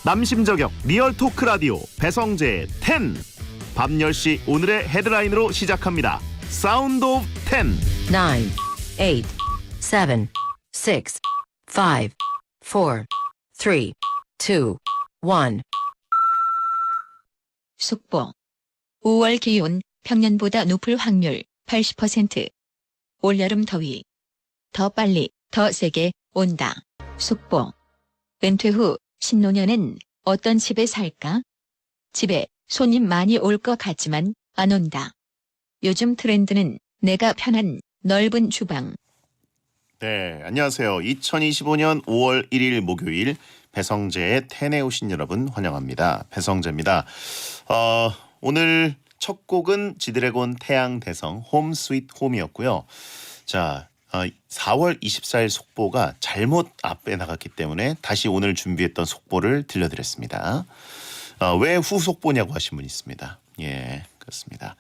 남심저격 리얼 토크 라디오 배성재의 10. 밤 10시 오늘의 헤드라인으로 시작합니다. 사운드 오브 10. 9, 8, 7, 6, 5, 4, 3, 2, 1. 속보. 5월 기온 평년보다 높을 확률 80%. 올여름 더위. 더 빨리, 더 세게 온다. 속보. 은퇴 후 신노년엔 어떤 집에 살까? 집에 손님 많이 올 것 같지만 안 온다. 요즘 트렌드는 내가 편한 넓은 주방. 네, 안녕하세요. 2025년 5월 1일 목요일 배성재의 10에 오신 여러분 환영합니다. 배성재입니다. 오늘 첫 곡은 지드래곤 태양대성 홈 스윗 홈이었고요. 자, 4월 24일 속보가 잘못 앞에 나갔기 때문에 다시 오늘 준비했던 속보를 들려드렸습니다. 왜 후속보냐고 하신 분이 있습니다. 예, 그렇습니다.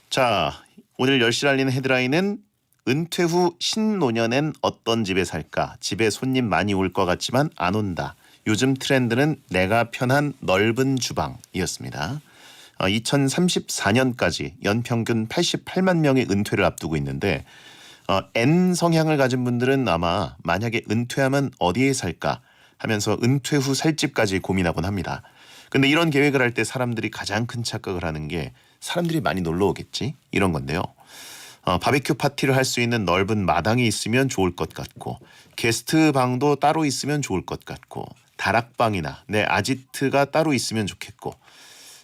자, 오늘 10시를 알리는 헤드라인은 은퇴 후 신노년엔 어떤 집에 살까? 집에 손님 많이 올 것 같지만 안 온다. 요즘 트렌드는 내가 편한 넓은 주방이었습니다. 2034년까지 연평균 88만 명의 은퇴를 앞두고 있는데 N 성향을 가진 분들은 아마 만약에 은퇴하면 어디에 살까 하면서 은퇴 후 살 집까지 고민하곤 합니다. 근데 이런 계획을 할 때 사람들이 가장 큰 착각을 하는 게 사람들이 많이 놀러 오겠지? 이런 건데요. 바비큐 파티를 할 수 있는 넓은 마당이 있으면 좋을 것 같고 게스트 방도 따로 있으면 좋을 것 같고 다락방이나 내 아지트가 따로 있으면 좋겠고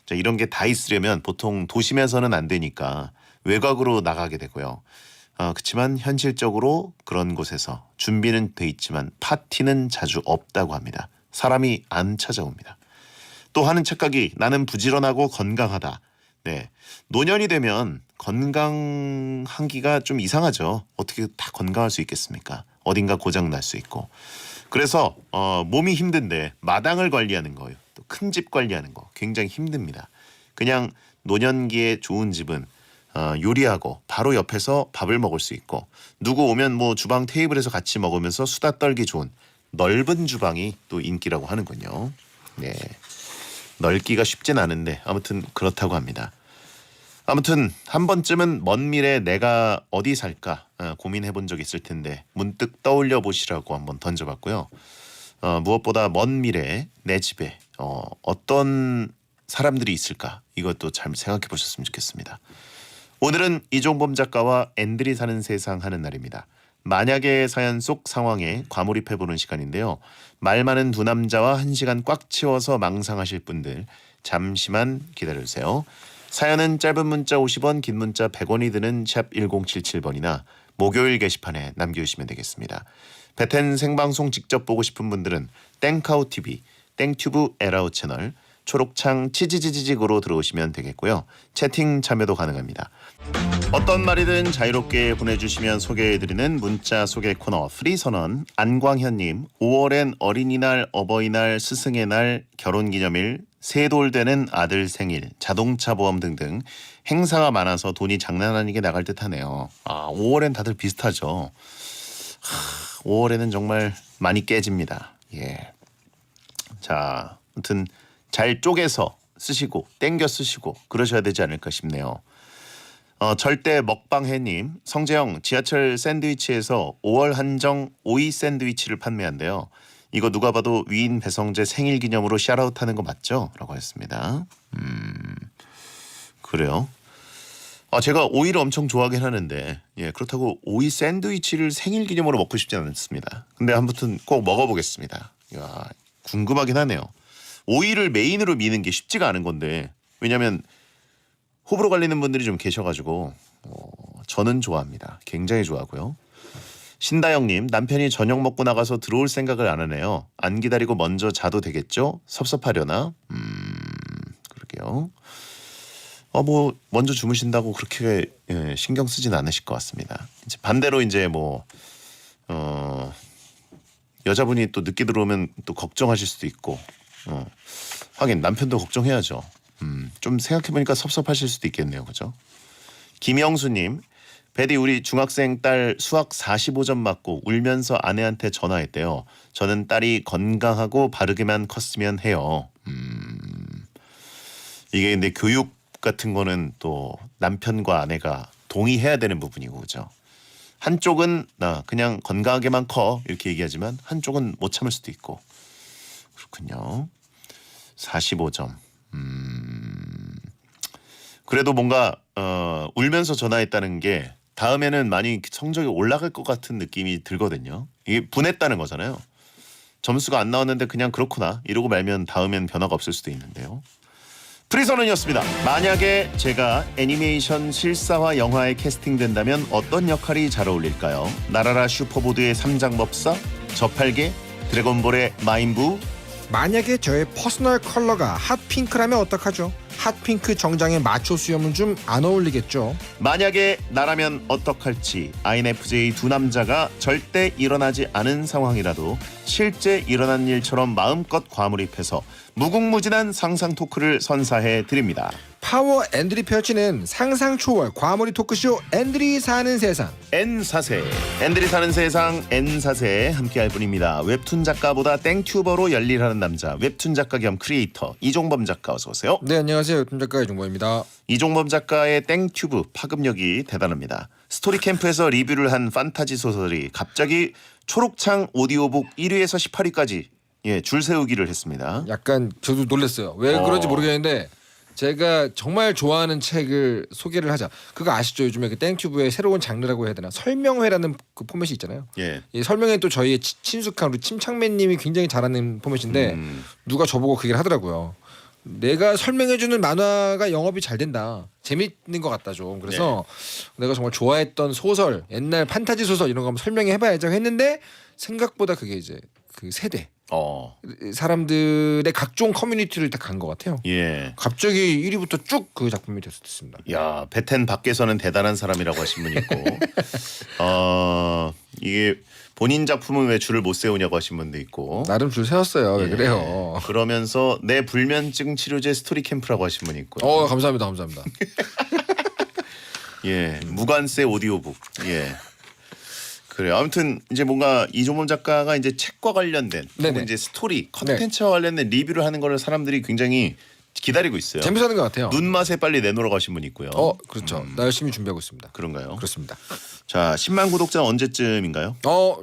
자, 이런 게 다 있으려면 보통 도심에서는 안 되니까 외곽으로 나가게 되고요. 그렇지만 현실적으로 그런 곳에서 준비는 돼 있지만 파티는 자주 없다고 합니다. 사람이 안 찾아옵니다. 또 하는 착각이 나는 부지런하고 건강하다. 네, 노년이 되면 건강하기가 좀 이상하죠. 어떻게 다 건강할 수 있겠습니까? 어딘가 고장 날 수 있고. 그래서 몸이 힘든데 마당을 관리하는 거예요. 또 큰 집 관리하는 거 굉장히 힘듭니다. 그냥 노년기에 좋은 집은 요리하고 바로 옆에서 밥을 먹을 수 있고 누구 오면 뭐 주방 테이블에서 같이 먹으면서 수다 떨기 좋은 넓은 주방이 또 인기라고 하는군요. 네, 넓기가 쉽진 않은데 아무튼 그렇다고 합니다. 아무튼 한 번쯤은 먼 미래에 내가 어디 살까 고민해 본 적 있을 텐데 문득 떠올려 보시라고 한번 던져봤고요. 무엇보다 먼 미래에 내 집에 어떤 사람들이 있을까 이것도 잘 생각해 보셨으면 좋겠습니다. 오늘은 이종범 작가와 앤들이 사는 세상 하는 날입니다. 만약의 사연 속 상황에 과몰입해보는 시간인데요. 말 많은 두 남자와 1시간 꽉 채워서 망상하실 분들 잠시만 기다려주세요. 사연은 짧은 문자 50원, 긴 문자 100원이 드는 샵 1077번이나 목요일 게시판에 남겨주시면 되겠습니다. 베텐 생방송 직접 보고 싶은 분들은 땡카우TV, 땡튜브 에라우 채널, 초록창 치지지지직으로 들어오시면 되겠고요. 채팅 참여도 가능합니다. 어떤 말이든 자유롭게 보내주시면 소개해드리는 문자 소개 코너 프리선언. 안광현님, 5월엔 어린이날, 어버이날, 스승의 날, 결혼기념일, 세돌 되는 아들 생일, 자동차 보험 등등 행사가 많아서 돈이 장난 아니게 나갈 듯 하네요. 5월엔 다들 비슷하죠. 5월에는 정말 많이 깨집니다. 예. 자, 아무튼 잘 쪼개서 쓰시고 땡겨 쓰시고 그러셔야 되지 않을까 싶네요. 절대 먹방해님, 성재형 지하철 샌드위치에서 5월 한정 오이 샌드위치를 판매한대요. 이거 누가 봐도 위인 배성재 생일 기념으로 샤라웃하는 거 맞죠? 라고 했습니다. 그래요. 제가 오이를 엄청 좋아하긴 하는데 그렇다고 오이 샌드위치를 생일 기념으로 먹고 싶지 않습니다. 근데 아무튼 꼭 먹어보겠습니다. 이야, 궁금하긴 하네요. 오이를 메인으로 미는 게 쉽지가 않은 건데 왜냐하면 호불호 갈리는 분들이 좀 계셔가지고 저는 좋아합니다. 굉장히 좋아하고요. 신다영님, 남편이 저녁 먹고 나가서 들어올 생각을 안 하네요. 안 기다리고 먼저 자도 되겠죠? 섭섭하려나? 그러게요. 뭐 먼저 주무신다고 그렇게 신경 쓰진 않으실 것 같습니다. 이제 반대로 이제 여자분이 또 늦게 들어오면 또 걱정하실 수도 있고 하긴 남편도 걱정해야죠. 좀 생각해보니까 섭섭하실 수도 있겠네요. 그죠? 김영수님, 베디 우리 중학생 딸 수학 45점 맞고 울면서 아내한테 전화했대요. 저는 딸이 건강하고 바르게만 컸으면 해요. 이게 근데 교육 같은 거는 또 남편과 아내가 동의해야 되는 부분이고 그죠. 한쪽은 나 그냥 건강하게만 커 이렇게 얘기하지만 한쪽은 못 참을 수도 있고 그렇군요. 45점. 그래도 뭔가 울면서 전화했다는 게 다음에는 많이 성적이 올라갈 것 같은 느낌이 들거든요. 이게 분했다는 거잖아요. 점수가 안 나왔는데 그냥 그렇구나 이러고 말면 다음엔 변화가 없을 수도 있는데요. 프리선언이었습니다. 만약에 제가 애니메이션 실사화 영화에 캐스팅된다면 어떤 역할이 잘 어울릴까요? 나라라 슈퍼보드의 삼장법사, 저팔계, 드래곤볼의 마인부. 만약에 저의 퍼스널 컬러가 핫핑크라면 어떡하죠? 핫핑크 정장에 마초 수염은 좀 안 어울리겠죠. 만약에 나라면 어떡할지 INFJ 두 남자가 절대 일어나지 않은 상황이라도 실제 일어난 일처럼 마음껏 과몰입해서 무궁무진한 상상 토크를 선사해 드립니다. 파워 앤드리 펼치는 상상 초월 과몰입 토크쇼 앤드리 사는 세상. N사세 앤들이 사는 세상 N사세에 함께할 분입니다. 웹툰 작가보다 땡튜버로 열일하는 남자 웹툰 작가 겸 크리에이터 이종범 작가 어서 오세요. 네, 안녕하세요. 웹툰 작가 이종범입니다. 이종범 작가의 땡튜브 파급력이 대단합니다. 스토리 캠프에서 리뷰를 한 판타지 소설이 갑자기 초록창 오디오북 1위에서 18위까지 줄 세우기를 했습니다. 약간 저도 놀랐어요. 왜 그런지 모르겠는데 제가 정말 좋아하는 책을 소개를 하자. 그거 아시죠? 요즘에 그 땡튜브의 새로운 장르라고 해야 되나? 설명회라는 그 포맷이 있잖아요. 예. 이 설명회 또 저희의 친숙한 우리 침착맨님이 굉장히 잘하는 포맷인데 누가 저보고 그 얘기를 하더라고요. 내가 설명해주는 만화가 영업이 잘 된다. 재밌는 것 같다 좀. 그래서 내가 정말 좋아했던 소설, 옛날 판타지 소설 이런 거 한번 설명해봐야죠 했는데 생각보다 그게 이제 그 세대 사람들의 각종 커뮤니티를 다 간 것 같아요. 예. 갑자기 1위부터 쭉 그 작품이 됐습니다. 야, 베텐 밖에서는 대단한 사람이라고 하신 분이 있고 이게 본인 작품은 왜 줄을 못 세우냐고 하신 분도 있고 나름 줄 세웠어요. 왜 그래요? 그러면서 내 불면증 치료제 스토리 캠프라고 하신 분이 있고 감사합니다. 감사합니다. 예, 무관세 오디오북. 예. 그래. 아무튼 이제 뭔가 이종범 작가가 이제 책과 관련된 혹은 이제 스토리, 컨텐츠와 관련된 리뷰를 하는 거를 사람들이 굉장히 기다리고 있어요. 재밌어하는 것 같아요. 눈맛에 빨리 내놓으러 가신 분이 있고요. 그렇죠. 나 열심히 준비하고 있습니다. 그런가요? 그렇습니다. 자, 10만 구독자 언제쯤인가요?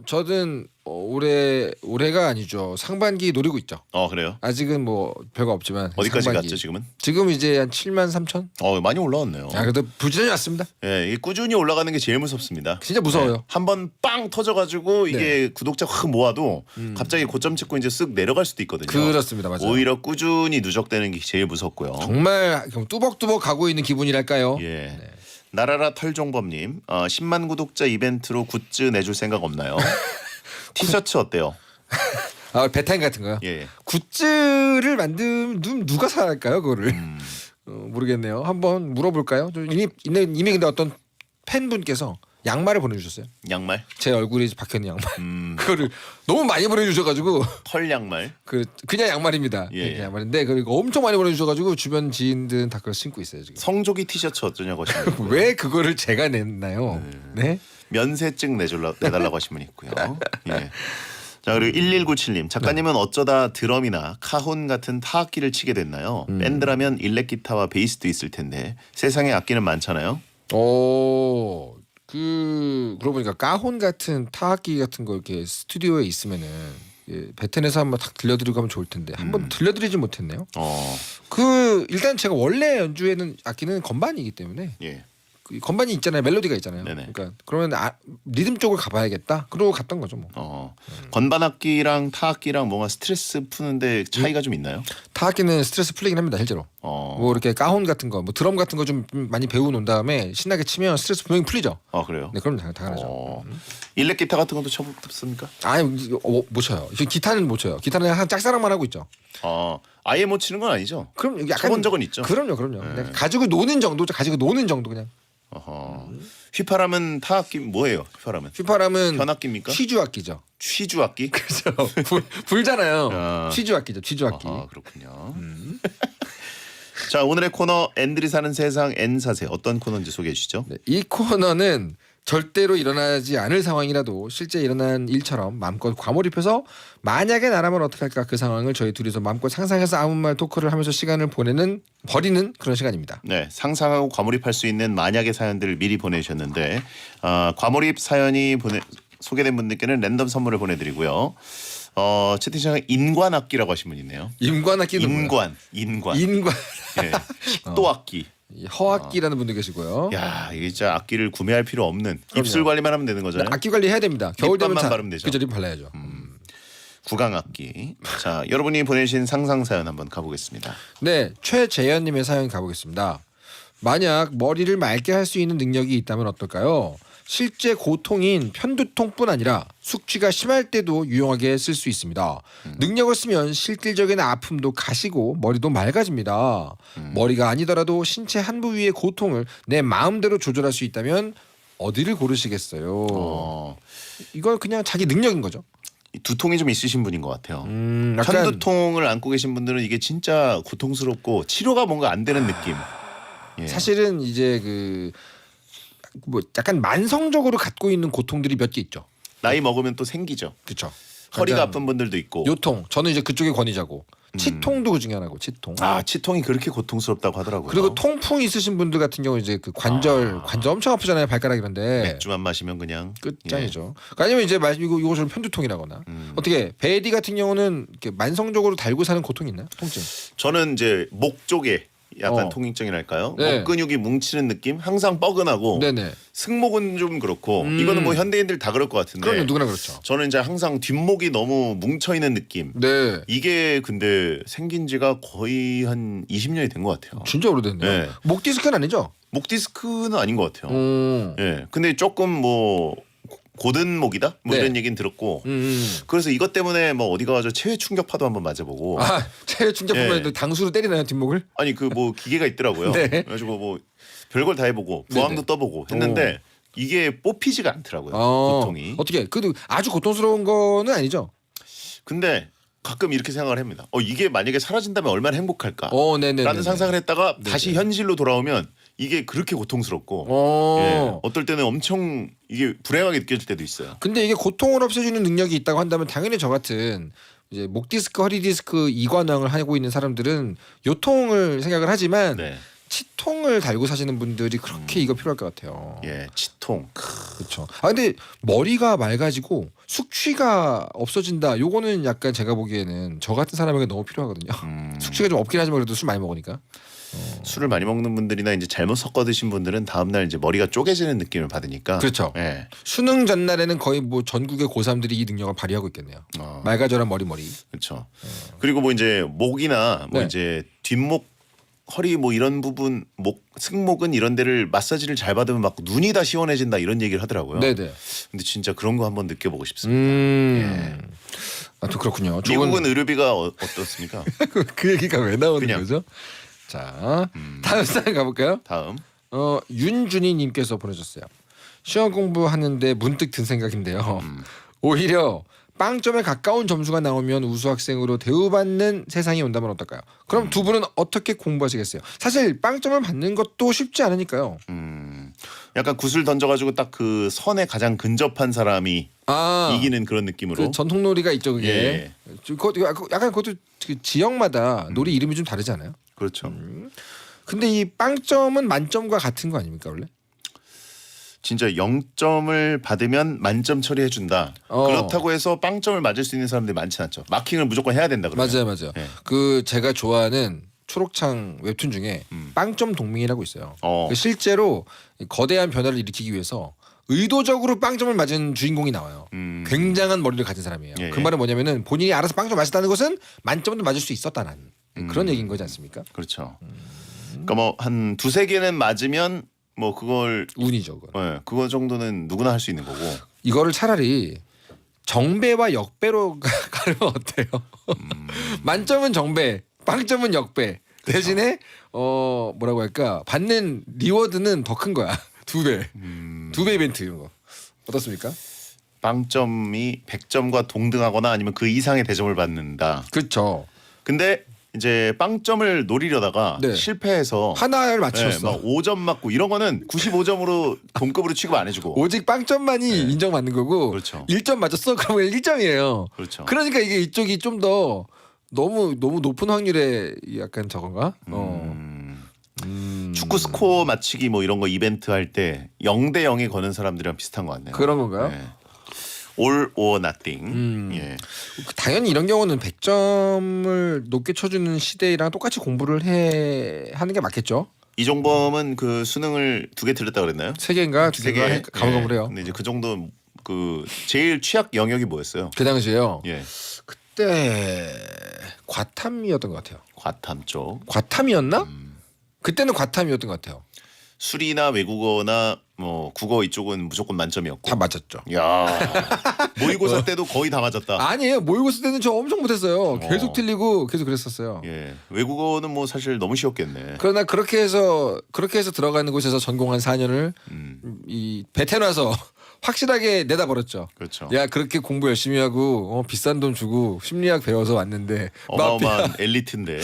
저는 올해가 아니죠. 상반기 노리고 있죠. 그래요? 아직은 뭐 별거 없지만 어디까지 상반기. 갔죠 지금은? 지금 이제 한 7만 3천? 많이 올라왔네요. 그래도 부지런히 왔습니다. 예, 이게 꾸준히 올라가는 게 제일 무섭습니다. 진짜 무서워요. 네, 한번 빵 터져가지고 이게 구독자 확 모아도 갑자기 고점 찍고 이제 쓱 내려갈 수도 있거든요. 그렇습니다, 맞아요. 오히려 꾸준히 누적되는 게 제일 무섭고요. 정말 뚜벅뚜벅 가고 있는 기분이랄까요? 예. 나라라 털종범님 10만 구독자 이벤트로 굿즈 내줄 생각 없나요? 티셔츠 어때요? 배탈 같은 거요? 예. 굿즈를 만들면 누가 살까요, 그거를? 모르겠네요. 한번 물어볼까요? 이미 근데 어떤 팬분께서 양말을 보내주셨어요. 양말? 제 얼굴이 박혀있는 양말. 그거를 너무 많이 보내주셔가지고 털 양말? 그냥 양말입니다. 예. 그냥 양말인데 그리고 엄청 많이 보내주셔가지고 주변 지인들은 다 그걸 신고 있어요 지금. 성조기 티셔츠 어쩌냐고 하시는 왜 그거를 제가 냈나요? 네? 면세증 내달라고 하신 분이 있고요. 예. 자, 그리고 1197님 작가님은 어쩌다 드럼이나 카혼 같은 타악기를 치게 됐나요? 밴드라면 일렉 기타와 베이스도 있을 텐데 세상에 악기는 많잖아요. 그러고 보니까 까혼 같은 타악기 같은 거 이렇게 스튜디오에 있으면은 베텐에서 한번 딱 들려드리고 하면 좋을 텐데 한번 들려드리지 못했네요. 일단 제가 원래 연주에는 악기는 건반이기 때문에 예. 그 건반이 있잖아요. 멜로디가 있잖아요. 네네. 그러니까 그러면 리듬 쪽을 가봐야겠다. 그러고 갔던 거죠 뭐. 건반 악기랑 타악기랑 뭔가 스트레스 푸는데 차이가 좀 있나요? 타악기는 스트레스 풀리긴 합니다 실제로. 뭐 이렇게 까혼 같은 거, 뭐 드럼 같은 거 좀 많이 배워놓은 다음에 신나게 치면 스트레스 분명히 풀리죠. 그래요? 네, 그럼 당연하죠. 일렉 기타 같은 것도 쳐봤습니까? 아니 못 쳐요. 기타는 못 쳐요. 기타는 한 짝사랑만 하고 있죠. 아예 못 치는 건 아니죠? 그럼 약간 쳐본 적은 있죠. 그럼요. 그냥 가지고 노는 정도죠. 가지고 노는 정도 그냥. 휘파람은 타악기 뭐예요? 휘파람은 현악기입니까? 취주악기죠. 취주악기? 그렇죠. 불잖아요. 취주악기죠. 취주악기. 그렇군요. 자, 오늘의 코너 앤들이 사는 세상 N사세 어떤 코너인지 소개해 주시죠. 네, 이 코너는 절대로 일어나지 않을 상황이라도 실제 일어난 일처럼 마음껏 과몰입해서 만약에 나라면 어떻게 할까 그 상황을 저희 둘이서 마음껏 상상해서 아무 말 토크를 하면서 시간을 버리는 그런 시간입니다. 네, 상상하고 과몰입할 수 있는 만약의 사연들을 미리 보내주셨는데 과몰입 사연이 소개된 분들께는 랜덤 선물을 보내드리고요. 채팅창에 인관악기라고 하신 분 있네요. 인관악기는 뭐야? 인관. 네, 식도악기. 허악기라는 분도 계시고요. 야, 이게 진짜 악기를 구매할 필요 없는 입술 관리만 하면 되는 거잖아요. 악기 관리 해야 됩니다. 겨울 되면 립밤만 바르면 되죠. 그죠, 립 발라야죠. 구강악기. 자, 여러분이 보내신 상상 사연 한번 가보겠습니다. 네, 최재현님의 사연 가보겠습니다. 만약 머리를 맑게 할 수 있는 능력이 있다면 어떨까요? 실제 고통인 편두통뿐 아니라 숙취가 심할 때도 유용하게 쓸 수 있습니다. 능력을 쓰면 실질적인 아픔도 가시고 머리도 맑아집니다. 머리가 아니더라도 신체 한 부위의 고통을 내 마음대로 조절할 수 있다면 어디를 고르시겠어요? 이건 그냥 자기 능력인 거죠. 두통이 좀 있으신 분인 것 같아요. 약간 편두통을 안고 계신 분들은 이게 진짜 고통스럽고 치료가 뭔가 안 되는 느낌. 예. 사실은 이제 뭐 약간 만성적으로 갖고 있는 고통들이 몇 개 있죠. 나이 먹으면 또 생기죠. 그렇죠. 허리가 아픈 분들도 있고. 요통. 저는 이제 그쪽에 권위자고. 치통도 그 중에 하나고 치통. 치통이 그렇게 고통스럽다고 하더라고요. 그리고 통풍 있으신 분들 같은 경우 이제 그 관절 엄청 아프잖아요. 발가락 이런데. 맥주만 마시면 그냥 끝장이죠. 그러니까 아니면 이제 이거 좀 편두통이라거나. 어떻게 베디 같은 경우는 이렇게 만성적으로 달고 사는 고통이 있나요? 통증. 저는 이제 목 쪽에 약간 통증이랄까요? 네. 목 근육이 뭉치는 느낌? 항상 뻐근하고 네네. 승모근 좀 그렇고 이거는 뭐 현대인들 다 그럴 것 같은데 그러면 누구나 그렇죠. 저는 이제 항상 뒷목이 너무 뭉쳐 있는 느낌. 네. 이게 근데 생긴 지가 거의 한 20년이 된 것 같아요. 진짜 오래됐네요. 네. 목 디스크는 아니죠? 목 디스크는 아닌 것 같아요. 예. 근데 조금 뭐 고든 목이다? 뭐 네. 이런 얘기는 들었고 그래서 이것 때문에 뭐 어디 가서 체외 충격파도 한번 맞아보고 체외 충격뿐만 예. 아니라 당수로 때리나요 뒷목을? 아니 그 뭐 기계가 있더라고요. 네. 그래가지고 뭐 별걸 다 해보고 부항도 네네. 떠보고 했는데 이게 뽑히지가 않더라고요. 고통이. 어떻게? 그래도 아주 고통스러운 거는 아니죠? 근데 가끔 이렇게 생각을 합니다. 이게 만약에 사라진다면 얼마나 행복할까? 네네. 라는 상상을 했다가 다시 현실로 돌아오면 이게 그렇게 고통스럽고 예, 어떨 때는 엄청 이게 불행하게 느껴질 때도 있어요. 근데 이게 고통을 없애주는 능력이 있다고 한다면 당연히 저 같은 이제 목 디스크, 허리 디스크 이관왕을 하고 있는 사람들은 요통을 생각을 하지만 네. 치통을 달고 사시는 분들이 그렇게 이거 필요할 것 같아요. 예, 치통. 그렇죠. 근데 머리가 맑아지고 숙취가 없어진다. 요거는 약간 제가 보기에는 저 같은 사람에게 너무 필요하거든요. 숙취가 좀 없긴 하지만 그래도 술 많이 먹으니까. 술을 많이 먹는 분들이나 이제 잘못 섞어 드신 분들은 다음 날 이제 머리가 쪼개지는 느낌을 받으니까. 그렇죠. 예. 수능 전날에는 거의 뭐 전국의 고3들이 이 능력을 발휘하고 있겠네요. 맑아져라 머리. 그렇죠. 그리고 뭐 이제 목이나 뭐 네. 이제 뒷목, 허리 뭐 이런 부분, 목, 승모근 이런 데를 마사지를 잘 받으면 막 눈이 다 시원해진다 이런 얘기를 하더라고요. 네네. 근데 진짜 그런 거 한번 느껴보고 싶습니다. 예. 또 그렇군요. 미국은 의료비가 어떻습니까? 그 얘기가 왜 나오는 그냥. 거죠? 자, 다음 사연 가볼까요? 다음. 윤준희님께서 보내줬어요. 시험 공부하는데 문득 든 생각인데요. 오히려 빵점에 가까운 점수가 나오면 우수 학생으로 대우받는 세상이 온다면 어떨까요? 그럼 두 분은 어떻게 공부하시겠어요? 사실 빵점을 받는 것도 쉽지 않으니까요. 약간 굿을 던져가지고 딱 그 선에 가장 근접한 사람이 이기는 그런 느낌으로. 그 전통놀이가 있죠, 그게. 예. 약간 그것도 그 지역마다 놀이 이름이 좀 다르지 않아요? 그렇죠. 근데 이 빵점은 만점과 같은 거 아닙니까 원래? 진짜 0점을 받으면 만점 처리해 준다. 그렇다고 해서 빵점을 맞을 수 있는 사람들이 많지 않죠. 마킹을 무조건 해야 된다 그러면. 맞아요. 네. 그 제가 좋아하는 초록창 웹툰 중에 빵점 동맹이라고 있어요. 그 실제로 거대한 변화를 일으키기 위해서 의도적으로 빵점을 맞은 주인공이 나와요. 굉장한 머리를 가진 사람이에요. 예. 그 말은 뭐냐면은 본인이 알아서 빵점 맞았다는 것은 만점도 맞을 수 있었다는 그런 얘기인 거지 않습니까? 그렇죠. 그러니까 뭐 한 두세 개는 맞으면 뭐 그걸 운이죠. 그건. 예, 그거 정도는 누구나 할 수 있는 거고. 이거를 차라리 정배와 역배로 가면 어때요? 만점은 정배, 빵점은 역배. 대신에 뭐라고 할까? 받는 리워드는 더 큰 거야. 2배. 2배 이벤트 이런 거. 어떻습니까? 빵점이 100점과 동등하거나 아니면 그 이상의 대점을 받는다. 그렇죠. 근데 이제 빵점을 노리려다가 네. 실패해서 하나를 네, 맞췄어. 막 5점 맞고 이런 거는 95점으로 동급으로 취급 안 해주고. 오직 빵점만이 인정받는 거고 그렇죠. 1점 맞았어? 그러면 1점이에요. 그렇죠. 그러니까 이게 이쪽이 좀 더 너무 높은 확률의 약간 저건가? 축구 스코어 맞히기 뭐 이런 거 이벤트 할 때 0대 0에 거는 사람들이랑 비슷한 것 같네요. 그런 건가요? 네. All or nothing. 예. 당연히 이런 경우는 100점을 높게 쳐주는 시대랑 똑같이 공부를 하는 게 맞겠죠? 이종범은 그 수능을 2개 틀렸다 그랬나요? 3개인가 2개인가 가물가물해요. 근데 이제 그 정도 그 제일 취약 영역이 뭐였어요? 그 당시에요. 예. 그때 과탐이었던 것 같아요. 과탐 쪽. 과탐이었나? 그때는 과탐이었던 것 같아요. 수리나 외국어나 뭐 국어 이쪽은 무조건 만점이었고. 다 맞았죠. 야 모의고사 때도 거의 다 맞았다. 아니에요. 모의고사 때는 저 엄청 못했어요. 계속 틀리고 계속 그랬었어요. 예, 외국어는 뭐 사실 너무 쉬웠겠네. 그러나 그렇게 해서 들어가는 곳에서 전공한 4년을 이 베테나서 확실하게 내다버렸죠. 그렇죠. 야 그렇게 공부 열심히 하고 비싼 돈 주고 심리학 배워서 왔는데 어마어마한 엘리트인데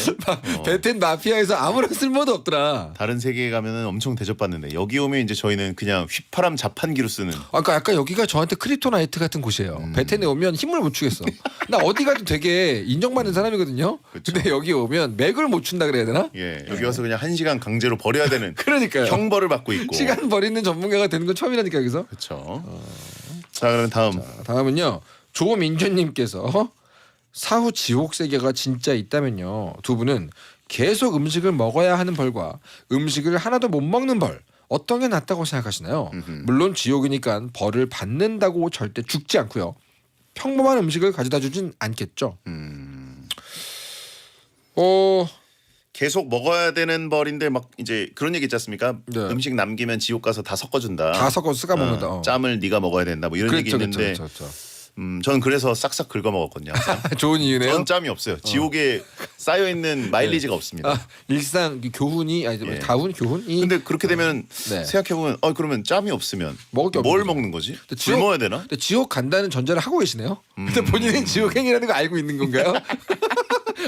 베텐 마피아에서 아무런 쓸모도 없더라. 다른 세계에 가면은 엄청 대접받는데 여기 오면 이제 저희는 그냥 휘파람 자판기로 쓰는. 아까 약간 여기가 저한테 크립토나이트 같은 곳이에요. 베텐에 오면 힘을 못 주겠어. 나 어디 가도 되게 인정받는 사람이거든요. 그쵸. 근데 여기 오면 맥을 못 춘다 그래야 되나? 예, 여기 와서 그냥 1시간 강제로 버려야 되는 그러니까요. 형벌을 받고 있고. 시간 버리는 전문가가 되는 건 처음이라니까 여기서. 그렇죠. 자, 그럼 다음. 다음은요. 조민준님께서 사후 지옥 세계가 진짜 있다면요. 두 분은 계속 음식을 먹어야 하는 벌과 음식을 하나도 못 먹는 벌 어떤 게 낫다고 생각하시나요? 물론 지옥이니까 벌을 받는다고 절대 죽지 않고요. 평범한 음식을 가져다 주진 않겠죠. 계속 먹어야 되는 벌인데 막 이제 그런 얘기 있지 않습니까? 네. 음식 남기면 지옥 가서 다 섞어준다. 다 섞어 쓰가 먹는다. 짬을 네가 먹어야 된다. 뭐 이런 얘기 있는데 그렇죠. 저는 그래서 싹싹 긁어 먹었거든요. 항상. 좋은 이유네요. 전 짬이 없어요. 지옥에 쌓여 있는 마일리지가 없습니다. 일상 교훈이 아니 예. 다운 교훈이. 근데 그렇게 되면 네. 생각해 보면 그러면 짬이 없으면 먹을 게 뭘 없는 거죠. 먹는 거지? 근데 굶어야 되나? 근데 지옥 간다는 전제를 하고 계시네요. 근데 본인은 지옥행이라는 거 알고 있는 건가요?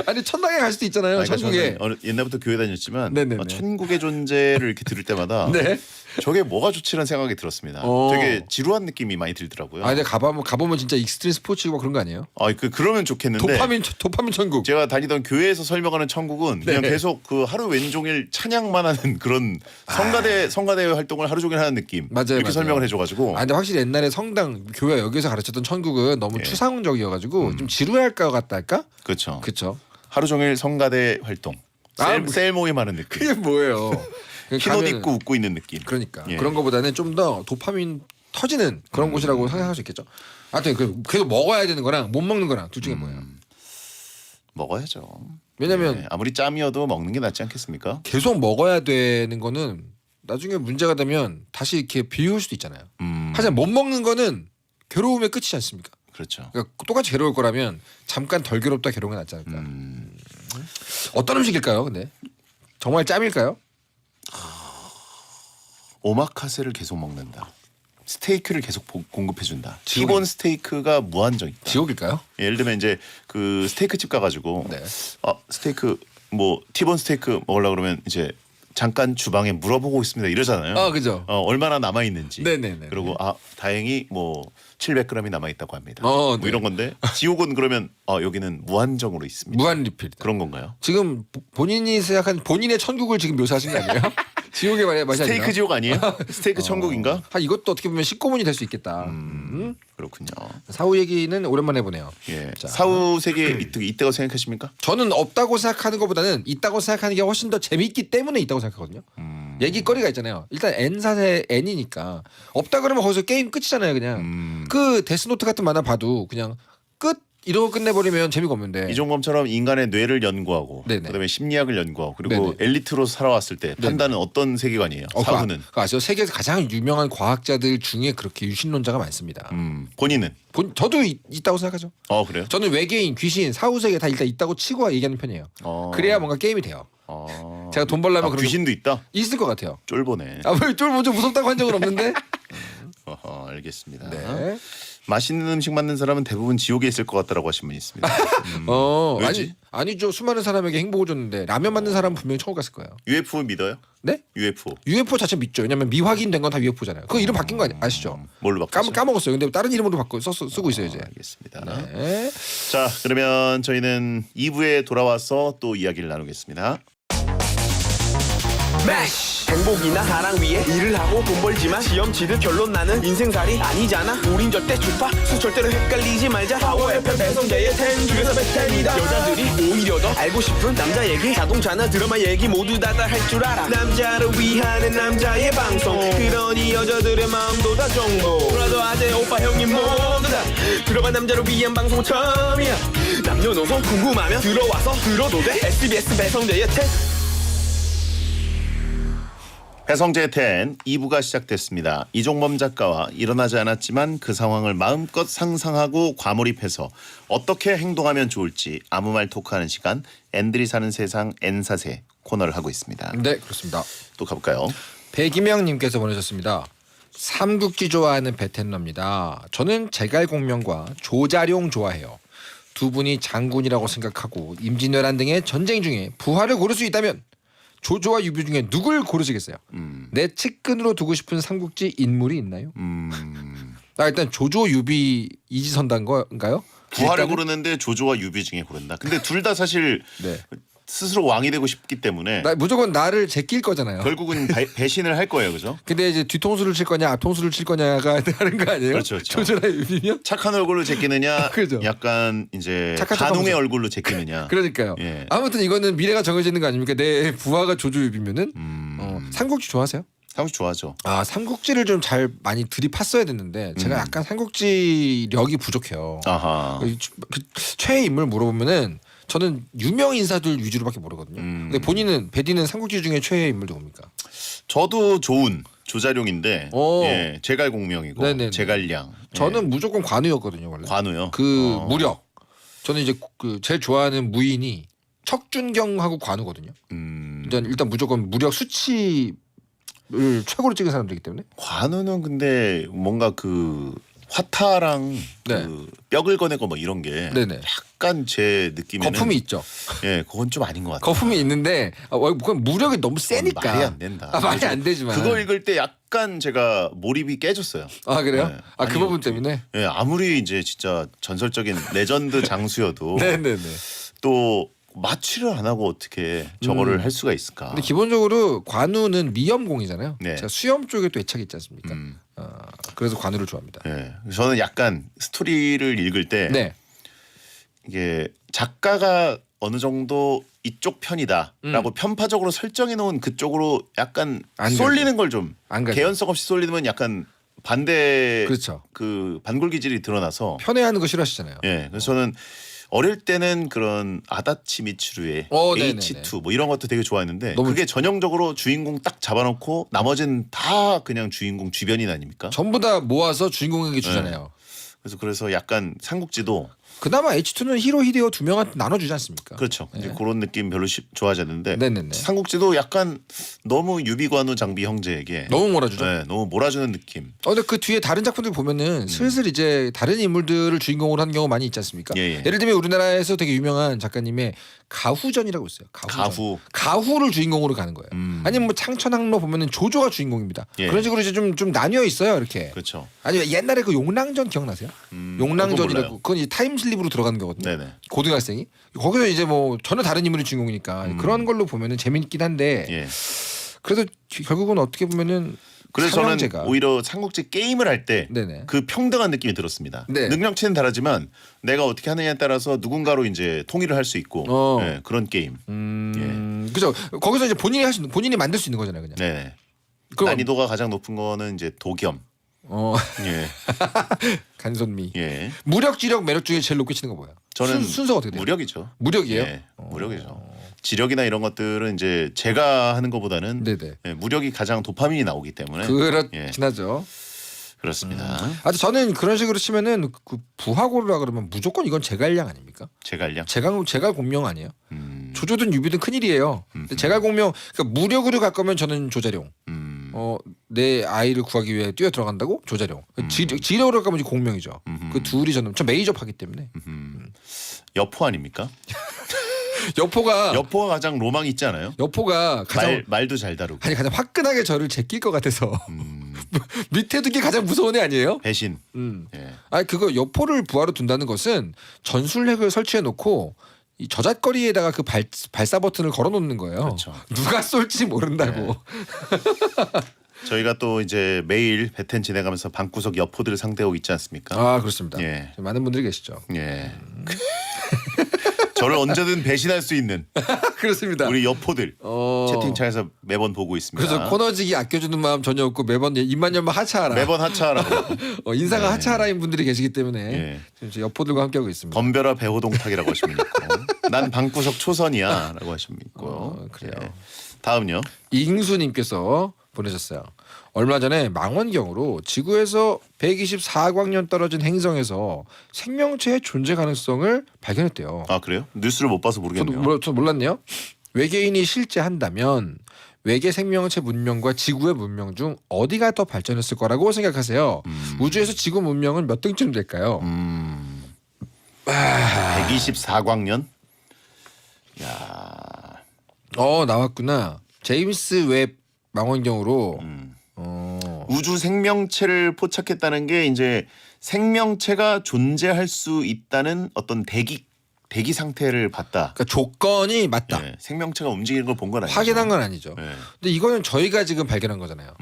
아니 천당에 갈 수도 있잖아요. 그러니까 천국에. 저는 옛날부터 교회 다녔지만 네네네. 천국의 존재를 이렇게 들을 때마다 네. 저게 뭐가 좋지라는 생각이 들었습니다. 되게 지루한 느낌이 많이 들더라고요. 아 근데 가보면 진짜 익스트림 스포츠고 그런 거 아니에요? 그러면 좋겠는데 도파민 천국. 제가 다니던 교회에서 설명하는 천국은 그냥 네. 계속 그 하루 왼종일 찬양만 하는 그런 성가대 활동을 하루 종일 하는 느낌. 맞아요, 이렇게 맞아요. 설명을 해줘가지고 아 근데 확실히 옛날에 성당 교회 여기서 가르쳤던 천국은 너무 예. 추상적이어가지고 좀 지루할 것 같다 할까? 그렇죠. 그쵸? 하루 종일 성가대 활동. 셀 모임하는 느낌. 그게 뭐예요? 흰옷 입고 웃고 있는 느낌. 그러니까 예. 그런 거보다는 좀 더 도파민 터지는 그런 곳이라고 생각할 수 있겠죠. 하여튼 계속 먹어야 되는 거랑 못 먹는 거랑 둘 중에 뭐예요? 먹어야죠. 왜냐면 아무리 짬이어도 먹는 게 낫지 않겠습니까? 계속 먹어야 되는 거는 나중에 문제가 되면 다시 이렇게 비울 수도 있잖아요. 하지만 못 먹는 거는 괴로움의 끝이지 않습니까? 그렇죠. 그러니까 똑같이 괴로울 거라면 잠깐 덜 괴롭다 괴로운 게 낫지 않을까. 어떤 음식일까요? 근데 정말 짬일까요? 오마카세를 계속 먹는다. 스테이크를 계속 공급해준다. 지옥이- 티본 스테이크가 무한정 있다. 지옥일까요? 예를 들면 이제 그 스테이크 집 가가지고 네. 스테이크 뭐 티본 스테이크 먹으려고 그러면 이제 잠깐 주방에 물어보고 있습니다 이러잖아요. 아 그죠. 얼마나 남아 있는지. 네네네. 그리고 다행히 뭐 700g이 남아 있다고 합니다. 네. 뭐 이런 건데 지옥은 그러면 여기는 무한정으로 있습니다. 무한 리필. 그런 건가요? 지금 본인이 생각한 본인의 천국을 지금 묘사하신 거 아니에요? 지옥의 맛이 아니라. 스테이크 지옥 아니에요? 스테이크 천국인가? 이것도 어떻게 보면 식고문이 될 수 있겠다. 그렇군요. 사후 얘기는 오랜만에 해보네요. 예. 자. 사후 세계 있다고 생각하십니까? 저는 없다고 생각하는 것보다는 있다고 생각하는 게 훨씬 더 재미있기 때문에 있다고 생각하거든요. 얘기거리가 있잖아요. 일단 N사세 N이니까 없다 그러면 거기서 게임 끝이잖아요. 그냥 그 데스노트 같은 만화 봐도 그냥 끝 이러고 끝내버리면 재미가 없는데. 이종범처럼 인간의 뇌를 연구하고 네네. 그다음에 심리학을 연구하고 그리고 네네. 엘리트로 살아왔을 때 판단은 어떤 세계관이에요? 사후는 그거 아시죠? 세계에서 가장 유명한 과학자들 중에 그렇게 유신론자가 많습니다. 본인은 저도 있다고 생각하죠. 그래요? 저는 외계인, 귀신, 사후 세계 다 일단 있다고 치고 얘기하는 편이에요. 그래야 뭔가 게임이 돼요. 제가 돈 벌려면 그런 귀신도 있다? 있을 것 같아요. 쫄보네. 왜 쫄 먼저 무섭다고 한 적은 없는데? 알겠습니다. 네. 맛있는 음식 만든 사람은 대부분 지옥에 있을 것 같다라고 하신 분이 있습니다. 왜지? 아니죠. 수많은 사람에게 행복을 줬는데 라면 만든 사람은 분명히 천국 갔을 거예요. UFO 믿어요? 네? UFO. UFO 자체 믿죠. 왜냐면 미확인된 건 다 UFO잖아요. 그 이름 바뀐 거 아시죠? 뭘로 바꿨죠? 까먹었어요. 근데 다른 이름으로 쓰고 있어요 이제. 알겠습니다. 네. 자, 그러면 저희는 2부에 돌아와서 또 이야기를 나누겠습니다. 행복이나 사랑 위해 일을 하고 돈 벌지만 시험 치듯 결론 나는 인생살이 아니잖아. 우린 절대 주파수 절대로 헷갈리지 말자. 파워 FM 배성재의 10 중에서 100텐이다. 여자들이 오히려 더 알고 싶은 남자 얘기, 자동차나 드라마 얘기 모두 다 할 줄 알아. 남자를 위하는 남자의 방송, 그러니 여자들의 마음도 다 정보. 브라더 아재 오빠 형님 모두 다 들어봐. 남자를 위한 방송 처음이야. 남녀노소 궁금하면 들어와서 들어도 돼. SBS 배성재의 10. 배성재 10 2부가 시작됐습니다. 이종범 작가와 일어나지 않았지만 그 상황을 마음껏 상상하고 과몰입해서 어떻게 행동하면 좋을지 아무 말 토크하는 시간, N들이 사는 세상 N사세 코너를 하고 있습니다. 네, 그렇습니다. 또 가볼까요? 백이명님께서 보내셨습니다. 삼국지 좋아하는 베텐러입니다. 저는 제갈공명과 조자룡 좋아해요. 두 분이 장군이라고 생각하고 임진왜란 등의 전쟁 중에 부하를 고를 수 있다면 조조와 유비 중에 누굴 고르시겠어요? 내 측근으로 두고 싶은 삼국지 인물이 있나요? 일단 조조 유비 이지선단가요? 부하를 고르는데 조조와 유비 중에 고른다. 근데 둘 다 사실 네. 스스로 왕이 되고 싶기 때문에 무조건 나를 제낄 거잖아요. 결국은 배신을 할 거예요, 그죠? 근데 이제 뒤통수를 칠 거냐 앞통수를 칠 거냐가 다른 거 아니에요? 그렇죠, 그렇죠. 조조랑 유비면? 착한 얼굴로 제끼느냐, 그죠. 약간 이제 착한 간웅의 모습. 얼굴로 제끼느냐. 그러니까요. 예. 아무튼 이거는 미래가 정해지는 거 아닙니까? 내 부하가 조조 유비면은 삼국지 좋아하세요? 삼국지 좋아하죠. 아 삼국지를 좀 잘 많이 들이팠어야 됐는데 제가 약간 삼국지력이 부족해요. 아하. 그 최애 인물 물어보면은 저는 유명 인사들 위주로밖에 모르거든요. 근데 본인은 베디는 삼국지 중에 최애 인물 누굽니까? 저도 좋은 조자룡인데 오. 예, 제갈공명이고 네네네. 제갈량. 저는 무조건 관우였거든요 원래. 관우요. 그 무력. 저는 이제 그 제일 좋아하는 무인이 척준경하고 관우거든요. 일단 무조건 무력 수치를 최고로 찍은 사람들이기 때문에. 관우는 근데 뭔가 그 화타랑 네. 그 뼈 긁어내고 뭐 이런 게 네네. 약간 제 느낌에는 거품이 있죠. 예, 그건 좀 아닌 것 같아요. 거품이 있는데 그건 무력이 너무 세니까 말이 안 된다. 말이 안 되지만 그거 읽을 때 약간 제가 몰입이 깨졌어요. 아 그래요? 네. 아 그 아니요. 부분 때문에? 예, 아무리 이제 진짜 전설적인 레전드 장수여도 네네네. 또 마취를 안 하고 어떻게 저거를 할 수가 있을까? 근데 기본적으로 관우는 미염공이잖아요. 네. 제가 수염 쪽에 또 애착이 있지 않습니까? 그래서 관우를 좋아합니다. 예, 저는 약간 스토리를 읽을 때 네. 이게 작가가 어느 정도 이쪽 편이다라고 편파적으로 설정해 놓은 그쪽으로 약간 안 쏠리는 걸 좀 안 가죠. 개연성 없이 쏠리면 약간 반대 그렇죠. 그 반골 기질이 드러나서 편애하는 거 싫어하시잖아요. 예, 그래서 저는 어릴 때는 그런 아다치 미츠루의 네네네. H2 뭐 이런 것도 되게 좋아했는데 너무 그게 전형적으로 주인공 딱 잡아놓고 나머지는 다 그냥 주인공 주변인 아닙니까? 전부 다 모아서 주인공에게 주잖아요. 그래서 약간 삼국지도 그나마 H2는 히로 히데오 두 명한테 나눠주지 않습니까? 그렇죠. 네. 이제 그런 느낌 별로 좋아하지 않는데 네네네. 삼국지도 약간 너무 유비관우 장비 형제에게 너무 몰아주죠. 네, 너무 몰아주는 느낌. 근데 그 뒤에 다른 작품들 보면은 슬슬 이제 다른 인물들을 주인공으로 하는 경우 많이 있지 않습니까? 예. 예를 들면 우리나라에서 되게 유명한 작가님의 가후전이라고 있어요. 가후를 주인공으로 가는 거예요. 아니면 뭐 창천항로 보면은 조조가 주인공입니다. 예. 그런 식으로 이제 좀 나뉘어 있어요, 이렇게. 그렇죠. 아니면 옛날에 그 용랑전 기억나세요? 그건 용랑전이라고 몰라요. 그건 이제 타임슬립으로 들어가는 거거든요. 네네. 고등학생이 거기서 이제 뭐 전혀 다른 인물이 주인공이니까 그런 걸로 보면은 재밌긴 한데 예. 그래도 결국은 어떻게 보면은 그래서 저는 삼형제가 오히려 삼국지 게임을 할 때 네네. 그 평등한 느낌이 들었습니다. 네. 능력치는 다르지만 내가 어떻게 하느냐에 따라서 누군가로 이제 통일을 할 수 있고 예, 그런 게임. 그죠. 거기서 이제 본인이 만들 수 있는 거잖아요, 그냥. 네. 그럼- 난이도가 가장 높은 거는 이제 도겸. 예. 간선미. 예. 무력, 지력, 매력 중에 제일 높게 치는 거 뭐예요? 저는 순서가 어떻게 돼요? 무력이죠. 무력이에요? 예. 무력이죠. 지력이나 이런 것들은 이제 제가 하는 것보다는 네네. 예, 무력이 가장 도파민이 나오기 때문에 그렇긴 예. 하죠. 그렇습니다. 저는 그런 식으로 치면은 그 부하고르라 그러면 무조건 이건 제갈량 아닙니까? 제갈량. 제갈공명 아니에요? 조조든 유비든 큰일이에요. 근데 제갈공명 그러니까 무력으로 갈 거면 저는 조자룡. 내 아이를 구하기 위해 뛰어 들어간다고 조자룡. 지령으로 가면 이제 공명이죠. 그 둘이 저는 메이저파기 때문에. 여포 아닙니까? 여포가 가장 로망 있지 않아요? 여포가 가장 말도 잘 다루고. 아니 가장 화끈하게 저를 제낄 것 같아서 밑에 두기 가장 무서운 애 아니에요? 배신. 예. 아니 그거 여포를 부하로 둔다는 것은 전술핵을 설치해 놓고 이 저잣거리에다가 그 발사 버튼을 걸어 놓는 거예요. 그렇죠. 누가 쏠지 모른다고. 저희가 또 이제 매일 배텐 진행하면서 방구석 여포들을 상대하고 있지 않습니까? 아 그렇습니다. 예. 많은 분들이 계시죠. 예. 저를 언제든 배신할 수 있는 그렇습니다. 우리 여포들 채팅창에서 매번 보고 있습니다. 그래서 코너지기 아껴주는 마음 전혀 없고 매번 입만 열면 하차하라. 매번 하차하라고. 인사가 네. 하차하라인 분들이 계시기 때문에 예. 지금 저 여포들과 함께하고 있습니다. 덤벼라 배호동탁이라고 하시면 있고, 난 방구석 초선이야라고 하시면 있고. 그래요. 예. 다음요. 이ing수님께서 보내셨어요. 얼마 전에 망원경으로 지구에서 124광년 떨어진 행성에서 생명체의 존재 가능성을 발견했대요. 아 그래요? 뉴스를 못 봐서 모르겠네요. 저도 몰랐네요. 외계인이 실제 한다면 외계 생명체 문명과 지구의 문명 중 어디가 더 발전했을 거라고 생각하세요? 우주에서 지구 문명은 몇 등쯤 될까요? 124광년? 야. 나왔구나. 제임스 웹 망원경으로 우주 생명체를 포착했다는 게 이제 생명체가 존재할 수 있다는 어떤 대기 상태를 봤다. 그러니까 조건이 맞다. 예, 생명체가 움직이는 걸 본 건 아니죠. 확인한 건 아니죠. 예. 근데 이거는 저희가 지금 발견한 거잖아요.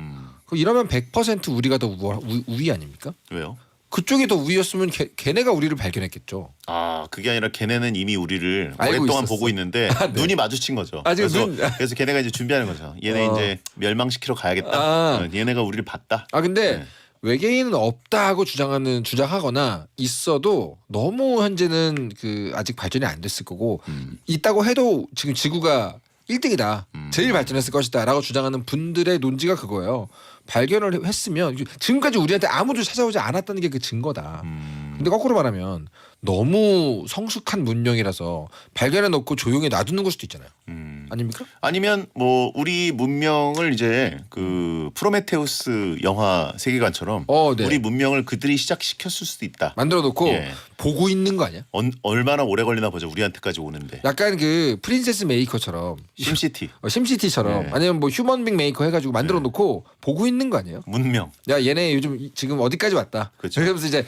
그럼 이러면 100% 우리가 더 우위 아닙니까? 왜요? 그쪽이 더 우위였으면 걔네가 우리를 발견했겠죠. 아 그게 아니라 걔네는 이미 우리를 알고 오랫동안 있었어. 보고 있는데 아, 네. 눈이 마주친 거죠. 아, 지금 그래서 걔네가 이제 준비하는 거죠. 얘네 이제 멸망시키러 가야겠다. 아. 얘네가 우리를 봤다. 근데 네. 외계인은 없다고 주장하거나 있어도 너무 현재는 그 아직 발전이 안 됐을 거고 있다고 해도 지금 지구가 1등이다. 제일 발전했을 것이다라고 주장하는 분들의 논지가 그거예요. 발견을 했으면 지금까지 우리한테 아무도 찾아오지 않았다는 게 그 증거다. 근데 거꾸로 말하면 너무 성숙한 문명이라서 발견해 놓고 조용히 놔두는 걸 수도 있잖아요. 아닙니까? 아니면 뭐 우리 문명을 이제 그 프로메테우스 영화 세계관처럼 네. 우리 문명을 그들이 시작시켰을 수도 있다. 만들어 놓고 예. 보고 있는 거 아니야? 얼마나 오래 걸리나 보자 우리한테까지 오는데. 약간 그 프린세스 메이커처럼 심시티 심시티처럼 네. 아니면 뭐 휴먼빙 메이커 해가지고 만들어 놓고 보고 있는 거 아니에요? 문명. 야 얘네 요즘 지금 어디까지 왔다. 그렇죠. 그러면서 이제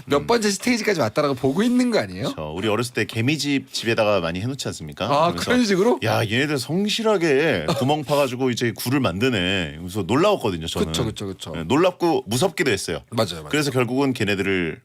몇 번째 스테이지까지 왔다라고 보고 있는 거 아니에요? 우리 어렸을 때 개미집 집에다가 많이 해놓지 않습니까? 그러면서 그런 식으로? 야 얘네들 성실하게 구멍 파가지고 이제 굴을 만드네. 그래서 놀라웠거든요. 저는. 그쵸. 네, 놀랍고 무섭기도 했어요. 맞아요. 그래서 결국은 걔네들을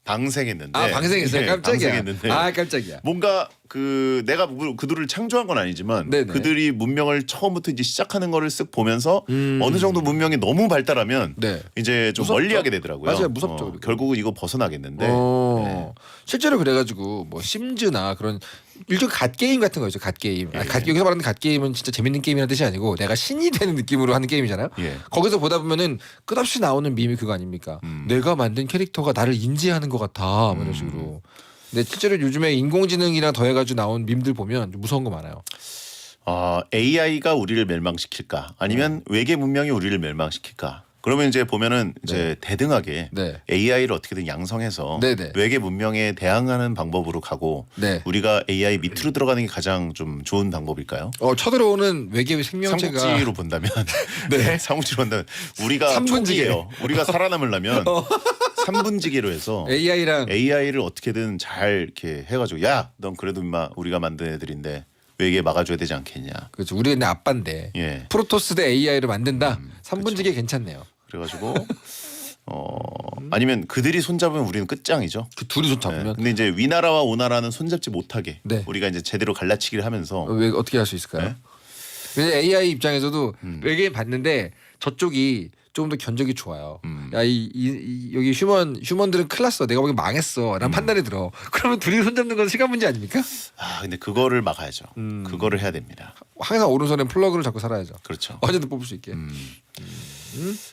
방생했는데. 방생했어요. 네, 깜짝이야. 방생했는데 깜짝이야. 뭔가 그 내가 그들을 창조한 건 아니지만 네네. 그들이 문명을 처음부터 이제 시작하는 거를 쓱 보면서 어느 정도 문명이 너무 발달하면 네. 이제 좀 무섭죠? 멀리하게 되더라고요. 맞아요. 무섭죠. 그리고. 결국은 이거 벗어나겠는데. 네. 실제로 그래가지고 뭐 심즈나 그런 일종 갓게임 같은 거 있죠. 갓게임. 예. 여기서 말하는 갓게임은 진짜 재밌는 게임이라는 뜻이 아니고 내가 신이 되는 느낌으로 하는 게임이잖아요. 예. 거기서 보다 보면은 끝없이 나오는 밈이 그거 아닙니까? 내가 만든 캐릭터가 나를 인지하는 것 같아. 뭐 이런 식으로. 근데 실제로 요즘에 인공지능이랑 더해가지고 나온 밈들 보면 좀 무서운 거 많아요. AI가 우리를 멸망시킬까? 아니면 외계 문명이 우리를 멸망시킬까? 그러면 이제 보면은 이제 대등하게 네. AI를 어떻게든 양성해서 네네. 외계 문명에 대항하는 방법으로 가고 네. 우리가 AI 밑으로 들어가는 게 가장 좀 좋은 방법일까요? 쳐들어오는 외계 생명체가 삼국지로 본다면 네. 삼국지로 본다면 우리가 삼분지계. 초기예요. 우리가 살아남으려면 3분지계로 해서 AI랑 AI를 어떻게든 잘 이렇게 해가지고 야, 넌 그래도 인마 우리가 만든 애들인데 외계에 막아줘야 되지 않겠냐. 그렇죠. 우리는 내 아빠인데 예. 프로토스 대 AI를 만든다. 3분지계 괜찮네요. 그래가지고 아니면 그들이 손잡으면 우리는 끝장이죠. 그 둘이 손 잡으면 네. 근데 이제 위나라와 오나라는 손잡지 못하게 네. 우리가 이제 제대로 갈라치기를 하면서 왜 어떻게 할 수 있을까요? 네? 왜냐 AI 입장에서도 외계인 봤는데 저쪽이 조금 더 견적이 좋아요. 야, 여기 휴먼들은 큰일 났어. 내가 보기 망했어. 난 판단이 들어. 그러면 둘이 손잡는 건 시간 문제 아닙니까? 근데 그거를 막아야죠. 그거를 해야 됩니다. 항상 오른손에 플러그를 잡고 살아야죠. 그렇죠. 언제든 뽑을 수 있게.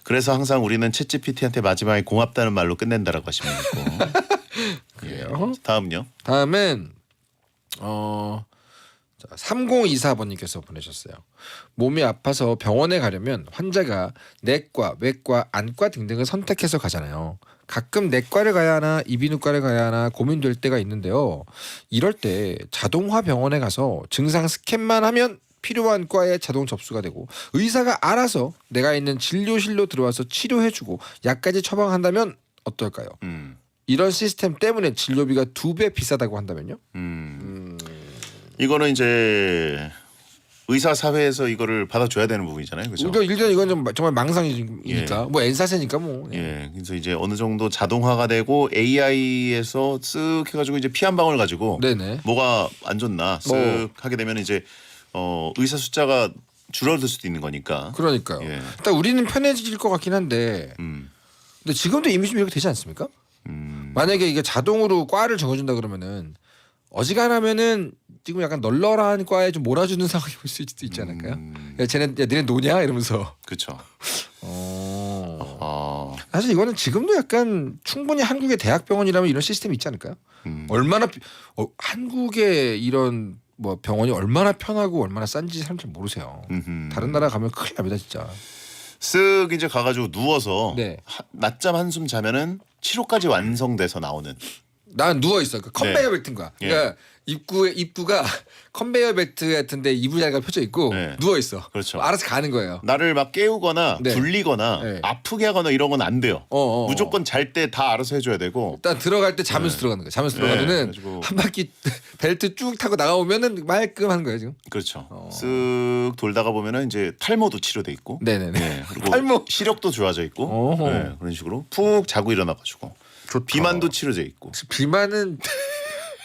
그래서 항상 우리는 챗GPT한테 마지막에 고맙다는 말로 끝낸다라고 하시면 있고. 그래요. 다음요. 다음은 자, 3024번님께서 보내셨어요. 몸이 아파서 병원에 가려면 환자가 내과, 외과, 안과 등등을 선택해서 가잖아요. 가끔 내과를 가야 하나 이비인후과를 가야 하나 고민될 때가 있는데요. 이럴 때 자동화 병원에 가서 증상 스캔만 하면 필요한 과에 자동 접수가 되고 의사가 알아서 내가 있는 진료실로 들어와서 치료해주고 약까지 처방한다면 어떨까요? 이런 시스템 때문에 진료비가 2배 비싸다고 한다면요? 이거는 이제 의사 사회에서 이거를 받아줘야 되는 부분이잖아요, 그렇죠? 일단 이건 좀 정말 망상이니까 뭐 엔사세니까 뭐. 예, 그래서 이제 어느 정도 자동화가 되고 AI에서 쓱 해가지고 이제 피 한 방울 가지고 네네. 뭐가 안 좋나 쓱 하게 되면 이제 의사 숫자가 줄어들 수도 있는 거니까. 그러니까요. 예. 일단 우리는 편해질 것 같긴 한데, 근데 지금도 이미 좀 이렇게 되지 않습니까? 만약에 이게 자동으로 과를 정해준다 그러면은 어지간하면은 지금 약간 널널한 과에 좀 몰아주는 상황이 올 수도 있지 않을까요? 야, 니네 노냐 이러면서. 그렇죠. 사실 이거는 지금도 약간 충분히 한국의 대학병원이라면 이런 시스템이 있지 않을까요? 얼마나 한국의 이런 뭐 병원이 얼마나 편하고 얼마나 싼지 사람들 모르세요. 다른 나라 가면 큰일 납니다 진짜. 쓱 이제 가가지고 누워서 네. 낮잠 한숨 자면은 치료까지 완성돼서 나오는. 난 누워 있어. 그 컨베이어 벨트인 거야. 예. 그러니까 입구가 컨베이어 벨트 같은데 이불자리가 펴져 있고 네. 누워 있어. 그렇죠. 알아서 가는 거예요. 나를 막 깨우거나 네. 불리거나 네. 아프게 하거나 이런 건 안 돼요. 무조건 잘 때 다 알아서 해줘야 되고. 일단 들어갈 때 자면서 들어가는 거야. 자면서 들어가면은 그래가지고. 한 바퀴 벨트 쭉 타고 나가오면은 말끔한 거예요 지금. 그렇죠. 쓱 돌다가 보면은 이제 탈모도 치료돼 있고. 네네네. 네, 그리고 탈모. 시력도 좋아져 있고. 어허. 네, 그런 식으로 푹 자고 일어나가지고. 비만도 치료돼 있고.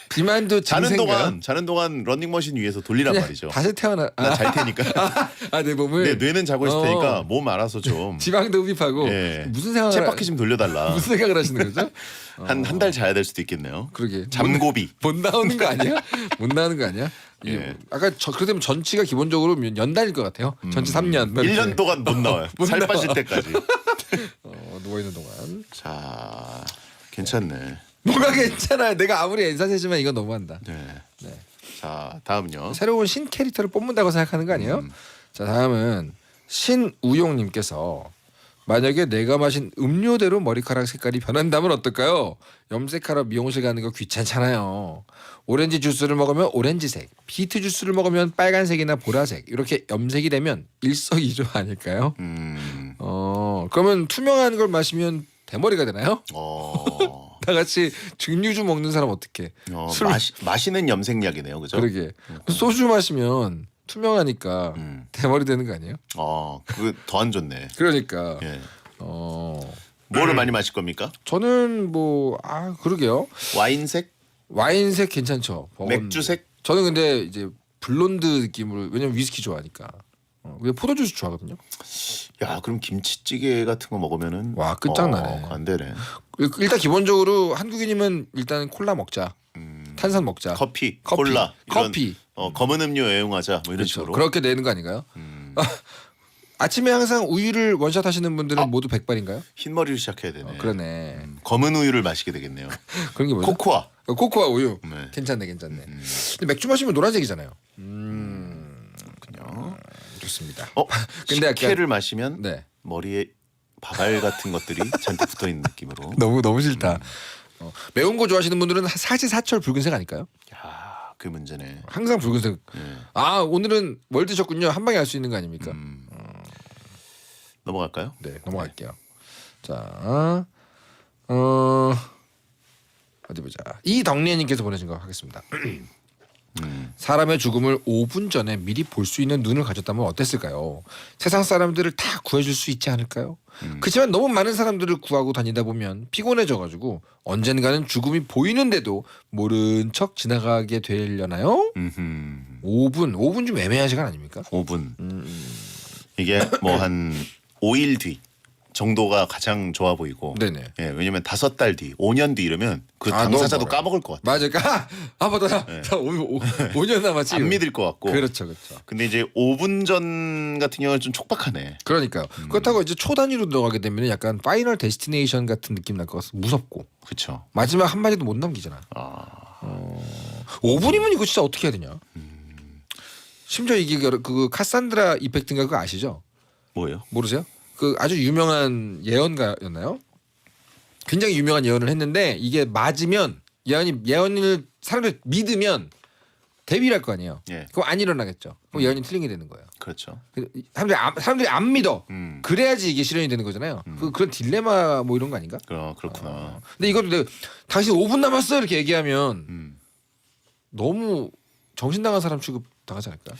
비만도 자는 동안 런닝머신 위에서 돌리란 말이죠. 다시 태어나. 나 잘 테니까. 내 몸을. 뇌는 자고 있을 테니까 몸 알아서 좀. 지방도 흡입하고. 예. 무슨 생각을 쳇바퀴 좀 돌려달라. 무슨 생각을 하시는 거죠? 한 달 자야 될 수도 있겠네요. 그러게. 잠고비. 못 나오는 거 아니야? 못 나오는 거 아니야? 예. 아까 그러면 전치가 기본적으로 연달일 것 같아요. 전치 3년. 1년 동안 못 나와요. 못 살 나와. 빠질 때까지. 누워 있는 동안. 자, 괜찮네. 뭐가 괜찮아요. 내가 아무리 엔사세지만 이건 너무한다. 네. 네. 자, 다음요. 새로운 신 캐릭터를 뽑는다고 생각하는 거 아니에요? 자, 다음은 신우용님께서 만약에 내가 마신 음료대로 머리카락 색깔이 변한다면 어떨까요? 염색하러 미용실 가는 거 귀찮잖아요. 오렌지 주스를 먹으면 오렌지색, 비트 주스를 먹으면 빨간색이나 보라색 이렇게 염색이 되면 일석이조 아닐까요? 그러면 투명한 걸 마시면 대머리가 되나요? 다 같이 증류주 먹는 사람 어떡해? 술 마시는 염색약이네요, 그죠? 그러게. 소주 마시면 투명하니까 대머리 되는 거 아니에요? 그거 더 안 좋네. 그러니까. 예. 뭐를 많이 마실 겁니까? 저는 그러게요. 와인색, 괜찮죠. 맥주색. 저는 근데 이제 블론드 느낌으로 왜냐면 위스키 좋아하니까. 근데 포도주스 좋아하거든요. 야, 그럼 김치찌개 같은 거 먹으면은 와, 끝장나네. 안 되네. 일단 기본적으로 한국인이면 일단 콜라 먹자. 탄산 먹자. 커피, 콜라, 커피. 이런, 검은 음료 애용하자. 뭐 이런 그렇죠. 식으로. 그렇게 내는 거 아닌가요? 아침에 항상 우유를 원샷 하시는 분들은 모두 백발인가요? 흰머리를 시작해야 되네. 그러네. 검은 우유를 마시게 되겠네요. 그런 게 뭐죠? 코코아. 코코아 우유. 네. 괜찮네. 근데 맥주 마시면 노란색이잖아요. 그렇군요. 좋습니다. 근데 식혜를 마시면 네. 머리에 바발 같은 것들이 잔뜩 붙어 있는 느낌으로. 너무 싫다. 매운 거 좋아하시는 분들은 사지사철 붉은색 아닐까요? 야, 그 문제네. 항상 붉은색. 오늘은 뭘 드셨군요. 한 방에 알 수 있는 거 아닙니까? 넘어갈까요? 네, 넘어갈게요. 자, 어디 보자. 이덕래님께서 보내신 거 하겠습니다. 사람의 죽음을 5분 전에 미리 볼 수 있는 눈을 가졌다면 어땠을까요? 세상 사람들을 다 구해줄 수 있지 않을까요? 그렇지만 너무 많은 사람들을 구하고 다니다 보면 피곤해져가지고 언젠가는 죽음이 보이는데도 모른 척 지나가게 되려나요? 5분 좀 애매한 시간 아닙니까? 5분. 이게 뭐 한 5일 뒤 정도가 가장 좋아 보이고. 네네. 예, 왜냐면 5달 뒤, 5년 뒤 이러면 그 너무 당사자도 멀어요. 까먹을 것 같아. 맞아. 맞다. 5년 남았지. 안 믿을 것 같고. 그렇죠. 근데 이제 5분 전 같은 경우는 좀 촉박하네. 그러니까요. 그렇다고 이제 초단위로 들어가게 되면 약간 파이널 데스티네이션 같은 느낌 날 것 같아서 무섭고 그렇죠. 마지막 한 마디도 못 남기잖아. 5분이면 이거 진짜 어떻게 해야 되냐? 심지어 이게 그 카산드라 이펙트인가 그거 아시죠? 뭐예요? 모르세요? 그 아주 유명한 예언가였나요? 굉장히 유명한 예언을 했는데 이게 맞으면 예언을 사람들이 믿으면 데뷔를 할 거 아니에요. 예. 그럼 안 일어나겠죠. 그럼 예언이 틀린 게 되는 거예요. 그렇죠. 사람들이 안 믿어. 음. 그래야지 이게 실현이 되는 거잖아요. 그런 딜레마 뭐 이런 거 아닌가? 그렇구나. 근데 이것도 내가 당신 5분 남았어 이렇게 얘기하면 음. 너무 정신 나간 사람 취급 당하지 않을까?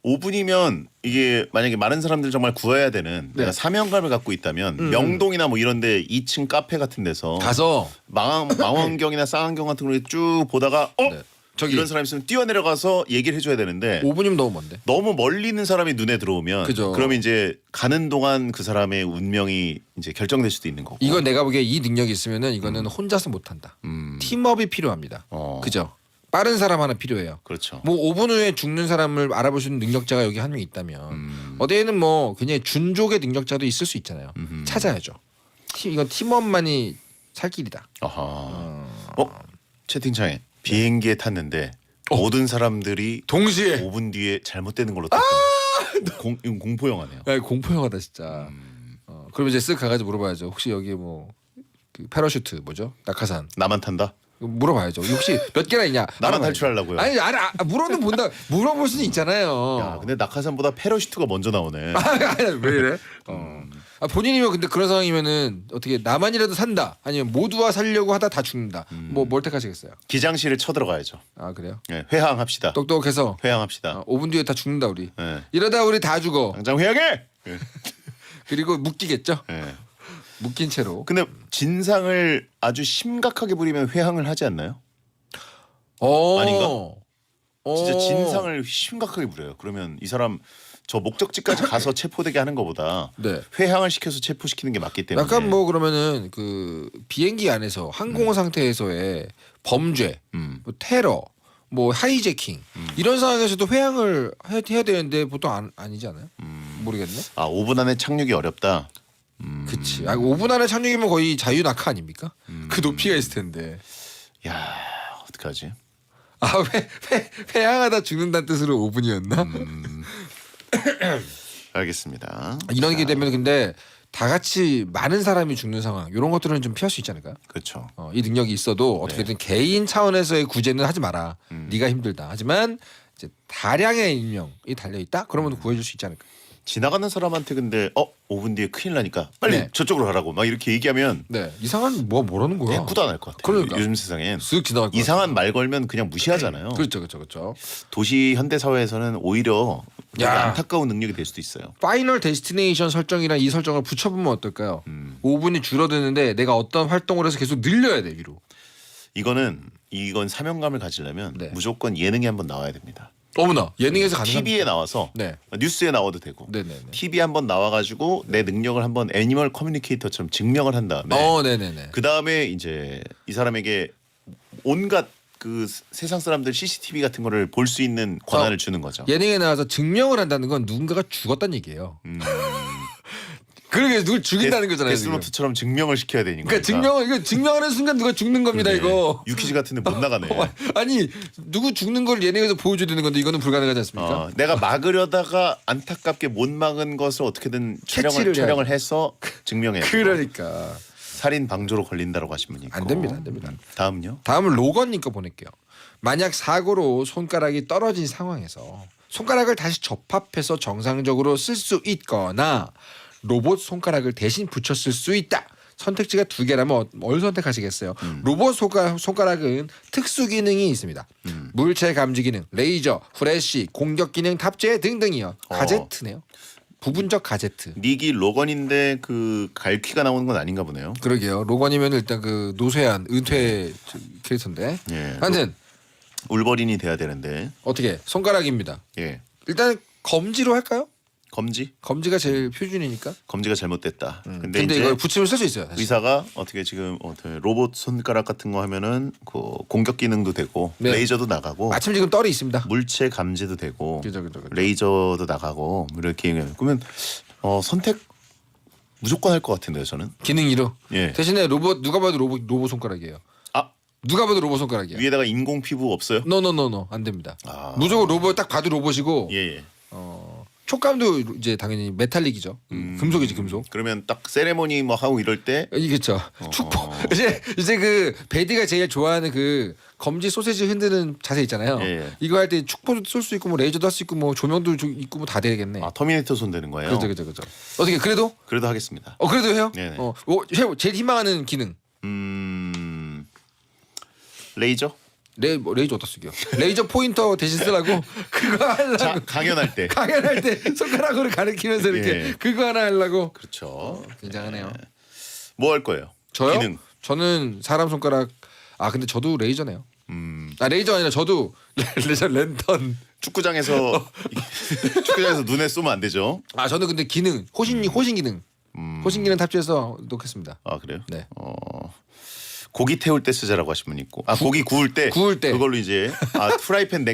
5분이면 이게 만약에 많은 사람들 정말 구해야 되는 네. 내가 사명감을 갖고 있다면 명동이나 뭐 이런데 2층 카페 같은 데서 가서 망원경이나 쌍안경 같은 걸 쭉 보다가 네. 저기 이런 사람 있으면 뛰어내려가서 얘기를 해줘야 되는데 5분이면 너무 먼데. 너무 멀리 있는 사람이 눈에 들어오면 그죠. 그러면 이제 가는 동안 그 사람의 운명이 이제 결정될 수도 있는 거고. 이건 내가 보기에 이 능력이 있으면은 이거는 혼자서 못한다. 팀업이 필요합니다. 그죠? 빠른 사람 하나 필요해요. 그렇죠. 뭐 5분 후에 죽는 사람을 알아볼 수 있는 능력자가 여기 한 명 있다면 어디에는 뭐 굉장히 준족의 능력자도 있을 수 있잖아요. 찾아야죠. 이건 팀업만이 살 길이다. 아하. 채팅창에 비행기에 탔는데 모든 사람들이 동시에 5분 뒤에 잘못되는 걸로 탔다. 이건 공포 영화네요. 야, 공포 영화다 진짜. 그러면 이제 쓱 가가지고 물어봐야죠. 혹시 여기 뭐 그 패러슈트 뭐죠? 낙하산 나만 탄다? 물어봐야죠. 혹시 몇 개나 있냐? 나만 알아봐야죠. 탈출하려고요. 아니 물어는 본다. 물어볼 수는 있잖아요. 야, 근데 낙하산보다 패러슈트가 먼저 나오네. 아니, 왜 이래? 본인이면 근데 그런 상황이면은 어떻게 나만이라도 산다. 아니면 모두와 살려고 하다 다 죽는다. 뭐 뭘 택하시겠어요? 기장실을 쳐들어가야죠. 아 그래요? 예, 회항합시다. 똑똑해서 회항합시다. 5분 뒤에 다 죽는다 우리. 예. 이러다 우리 다 죽어. 당장 회항해. 예. 그리고 묶이겠죠? 예. 묶인 채로. 근데 진상을 아주 심각하게 부리면 회항을 하지 않나요? 아닌가? 진짜 진상을 심각하게 부려요. 그러면 이 사람 저 목적지까지 가서 체포되게 하는 것보다 네. 회항을 시켜서 체포시키는 게 맞기 때문에. 약간 뭐 그러면은 그 비행기 안에서 항공호 상태에서의 범죄, 뭐 테러, 뭐 하이제킹 이런 상황에서도 회항을 해야 되는데 보통 아니지 않아요? 모르겠네. 5분 안에 착륙이 어렵다. 그치. 5분 안에 착륙이면 거의 자유낙하 아닙니까? 그 높이가 있을 텐데. 야, 어떡하지? 회항하다 죽는다는 뜻으로 5분이었나? 알겠습니다. 이런 게 되면 근데 다 같이 많은 사람이 죽는 상황 이런 것들은 좀 피할 수 있지 않을까요? 그렇죠. 이 능력이 있어도 어떻게든 개인 차원에서의 구제는 하지 마라. 네가 힘들다. 하지만 이제 다량의 인명이 달려 있다. 그러면 구해줄 수 있지 않을까? 지나가는 사람한테 근데 5분 뒤에 큰일 나니까 빨리 네. 저쪽으로 가라고 막 이렇게 얘기하면 네, 이상한 뭐라는 거야? 대꾸도 안 할 것 같아요. 그러니까. 요즘 세상엔 쓱 지나갈 거. 이상한 말 걸면 그냥 무시하잖아요. 그렇죠. 도시 현대 사회에서는 오히려 되게 야. 안타까운 능력이 될 수도 있어요. 파이널 데스티네이션 설정이랑 이 설정을 붙여보면 어떨까요? 5분이 줄어드는데 내가 어떤 활동을 해서 계속 늘려야 돼 위로. 이건 사명감을 가지려면 네. 무조건 예능에 한번 나와야 됩니다. 어머나 예능에서 가능한. TV에 나와서 네. 뉴스에 나와도 되고 네네네. TV에 한번 나와가지고 내 능력을 한번 애니멀 커뮤니케이터처럼 증명을 한 다음에 네네네. 그 다음에 이제 이 사람에게 온갖 그 세상 사람들 CCTV 같은 거를 볼 수 있는 권한을 주는 거죠. 예능에 나와서 증명을 한다는 건 누군가가 죽었다는 얘기예요. 그러게 누굴 죽인다는 거잖아요. 지금. 데스노트처럼 증명을 시켜야 되는 거니까. 그러니까 이거 증명하는 순간 누가 죽는 겁니다. 네. 이거. 유퀴즈 같은데 못 나가네. 아니 누구 죽는 걸 예능에서 보여줘야 되는 건데 이거는 불가능하지 않습니까? 내가 막으려다가 안타깝게 못 막은 것을 어떻게든 캐치를 촬영을 해서 증명해야 돼요. 그러니까 살인 방조로 걸린다라고 하신 분이 있고. 안 됩니다. 안 됩니다. 다음요. 다음은 로건님 거 보낼게요. 만약 사고로 손가락이 떨어진 상황에서 손가락을 다시 접합해서 정상적으로 쓸 수 있거나 로봇 손가락을 대신 붙였을 수 있다. 선택지가 2개라면 뭘 선택하시겠어요? 로봇 손가락은 특수 기능이 있습니다. 물체 감지 기능, 레이저, 후레쉬, 공격 기능 탑재 등등이요. 가제트네요. 부분적 가제트. 닉이 로건인데 그 갈퀴가 나오는 건 아닌가 보네요. 그러게요. 로건이면 일단 그 노쇠한 은퇴 캐릭터인데. 예. 하여튼 울버린이 돼야 되는데. 어떻게 손가락입니다. 예. 일단 검지로 할까요? 검지? 검지가 제일 표준이니까. 검지가 잘못됐다. 근데 근데 이제 이걸 붙이면 쓸 수 있어요. 사실. 의사가 어떻게 지금 로봇 손가락 같은 거 하면은 그 공격 기능도 되고 네. 레이저도 나가고 마침 지금 떨이 있습니다. 물체 감지도 되고 그죠. 레이저도 나가고 이렇게 그러면 선택 무조건 할 것 같은데요 저는. 기능 1호. 예. 대신에 로봇 누가 봐도 로봇 손가락이에요. 누가 봐도 로봇 손가락이야. 위에다가 인공 피부 없어요? 노노노노 안 됩니다. 아. 무조건 로봇 딱 봐도 로봇이고 예. 촉감도 이제 당연히 메탈릭이죠. 금속이지 금속. 그러면 딱 세레모니 뭐 하고 이럴 때 이겠죠. 축복. 이제 그 베디가 제일 좋아하는 그 검지 소세지 흔드는 자세 있잖아요. 예. 이거 할 때 축포도 쏠 수 있고 뭐 레이저도 할 수 있고 뭐 조명도 있고 뭐 다 되겠네. 아, 터미네이터 손 되는 거예요? 그죠. 어떻게 그래도? 그래도 하겠습니다. 그래도 해요? 네네. 제일 희망하는 기능. 레이저? 레이저 어디다 쓰게요? 레이저 포인터 대신 쓰라고 그거 하려고 강연할 때. 강연할 때 손가락으로 가리키면서 이렇게 예. 그거 하나 하려고. 그렇죠. 굉장하네요. 뭐 할 거예요? 저요? 기능. 저는 사람 손가락. 근데 저도 레이저네요. 레이저 아니라 저도 레이저 랜턴. 축구장에서 눈에 쏘면 안 되죠. 저는 근데 기능 호신 기능 호신 기능 탑재해서 놓겠습니다. 아, 그래요? 네. 고기 태울 때 쓰자라고 하신 분 있고, 고기 구울 때 그걸로 이제 프라이팬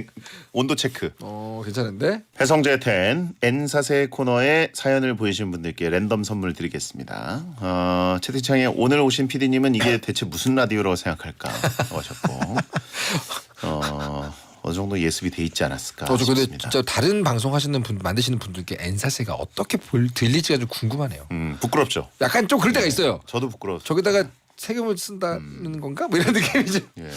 온도 체크. 괜찮은데? 배성재 10 N사세 코너에 사연을 보내신 분들께 랜덤 선물 드리겠습니다. 채팅창에 오늘 오신 PD님은 이게 대체 무슨 라디오라고 생각할까 하셨고, 어느 정도 예습이 돼 있지 않았을까 저 근데 싶습니다. 진짜 다른 방송 하시는 분 만드시는 분들께 N사세가 어떻게 들릴지가 좀 궁금하네요. 부끄럽죠. 약간 좀 그럴 때가 있어요. 저도 부끄러워. 저기다가 세금을 쓴다는 건가? 뭐 이런 느낌이죠. 예.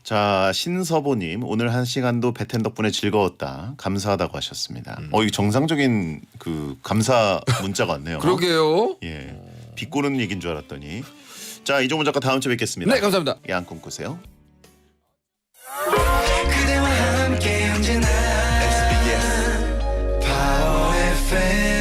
자, 신서보님 오늘 한 시간도 배텐 덕분에 즐거웠다. 감사하다고 하셨습니다. 이거 정상적인 그 감사 문자가 왔네요. 그러게요. 예, 비꼬는 얘기인 줄 알았더니. 자, 이종훈 작가 다음 주에 뵙겠습니다. 네, 감사합니다. 야한 꿈 꾸세요. 그대와 함께 언제나 SBS Power FM